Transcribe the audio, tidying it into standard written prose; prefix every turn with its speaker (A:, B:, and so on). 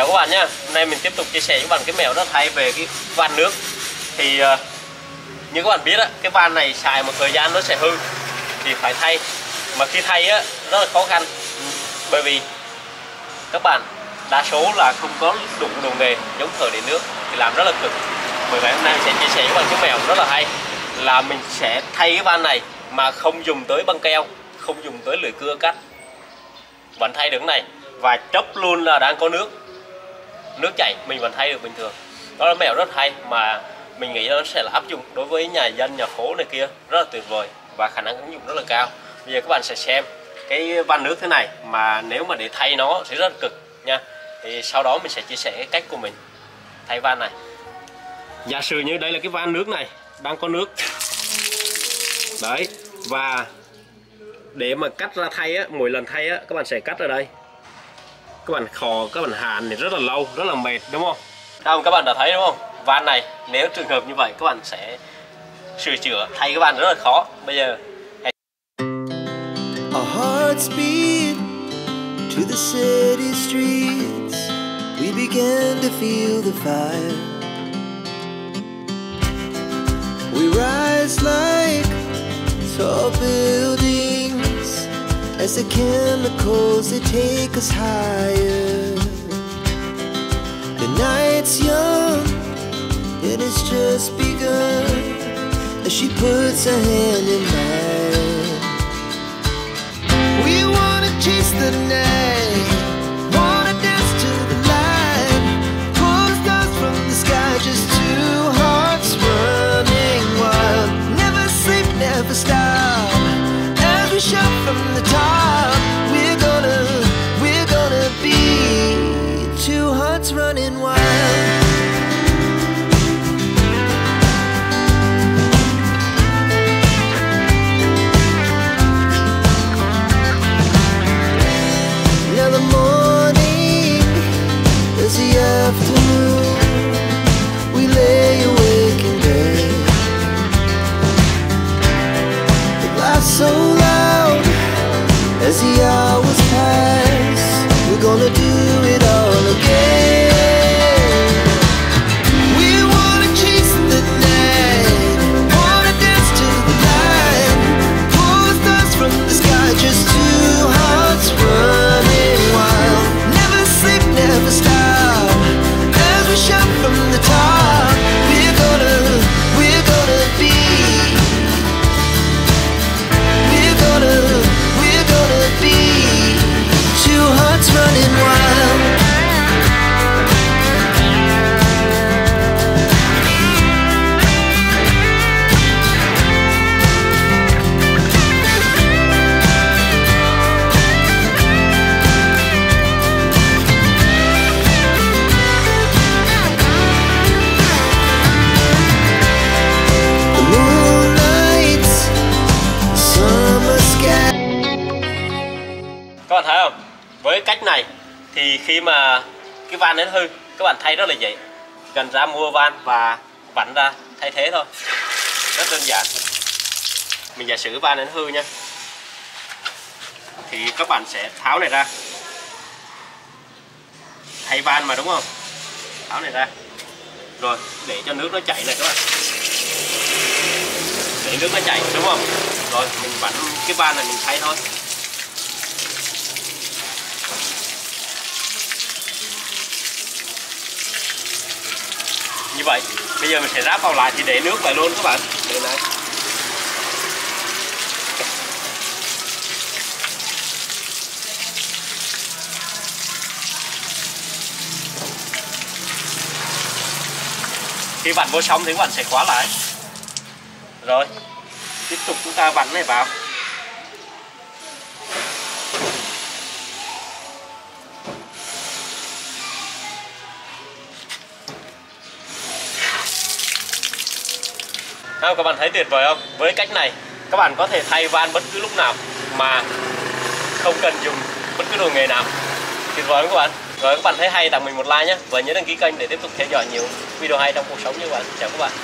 A: các bạn nhé. Hôm nay mình tiếp tục chia sẻ với các bạn cái mẹo rất hay về cái van nước. Thì như các bạn biết á, cái van này xài một thời gian nó sẽ hư thì phải thay. Mà khi thay á rất là khó khăn, bởi vì các bạn đa số là không có đủ đồ nghề giống thợ điện nước thì làm rất là cực. Bởi vậy hôm nay mình sẽ chia sẻ với các bạn cái mẹo rất là hay là mình sẽ thay cái van này mà không dùng tới băng keo, không dùng tới lưỡi cưa cắt, vẫn thay được cái này và chốc luôn là đang có nước chảy mình vẫn thay được bình thường. Đó là mẹo rất hay mà mình nghĩ nó sẽ là áp dụng đối với nhà dân, nhà phố này kia rất là tuyệt vời và khả năng ứng dụng rất là cao. Bây giờ các bạn sẽ xem cái van nước thế này mà nếu mà để thay nó sẽ rất là cực nha. Thì sau đó mình sẽ chia sẻ cái cách của mình thay van này. Giả sử như đây là cái van nước này đang có nước đấy, và để mà cắt ra thay á, mỗi lần thay á các bạn sẽ cắt ở đây, các bạn khò, các bạn hàn thì rất là lâu, rất là mệt đúng không? Không, các bạn đã thấy đúng không? Van này nếu trường hợp như vậy các bạn sẽ sửa chữa thay cái van rất là khó. Bây giờ
B: our hearts beat to the city streets, we began to feel the fire, we rise like tall buildings as the chemicals they take us higher. The night's young and it's just begun as she puts her hand in mine. We wanna chase the night, wanna dance to the light, pull the stars from the sky, just two hearts running wild. Never sleep, never stop, as we shout from the top. We're gonna be two hearts running wild. Now the morning is the afternoon, we lay awake in bed, the laughs so loud as the hours pass. We're gonna do it all again. We wanna chase the night, wanna dance to the light, pull the stars from the sky, just two hearts running wild. Never sleep, never stop, as we shout from the top. We're gonna be, we're gonna be two hearts running wild. The moonlight, summer sky.
A: các bạn thấy không? Với cách này thì khi mà cái van đến hư các bạn thay rất là dễ, cần ra mua van và vặn ra thay thế thôi, rất đơn giản. Mình giả sử van đến hư nha, thì các bạn sẽ tháo này ra, thay van mà đúng không? Tháo này ra rồi để cho nước nó chảy này các bạn, để nước nó chảy đúng không? Rồi mình vặn cái van này mình thay thôi. Như vậy bây giờ mình sẽ ráp vào lại thì để nước lại luôn các bạn. Để này. Khi vặn vô xong thì các bạn sẽ khóa lại. Rồi tiếp tục chúng ta vặn này vào. Các bạn thấy tuyệt vời không? Với cách này các bạn có thể thay van bất cứ lúc nào mà không cần dùng bất cứ đồ nghề nào. Tuyệt vời không các bạn? Rồi các bạn thấy hay tặng mình một like nhé, và nhớ đăng ký kênh để tiếp tục theo dõi nhiều video hay trong cuộc sống như vậy. Chào các bạn.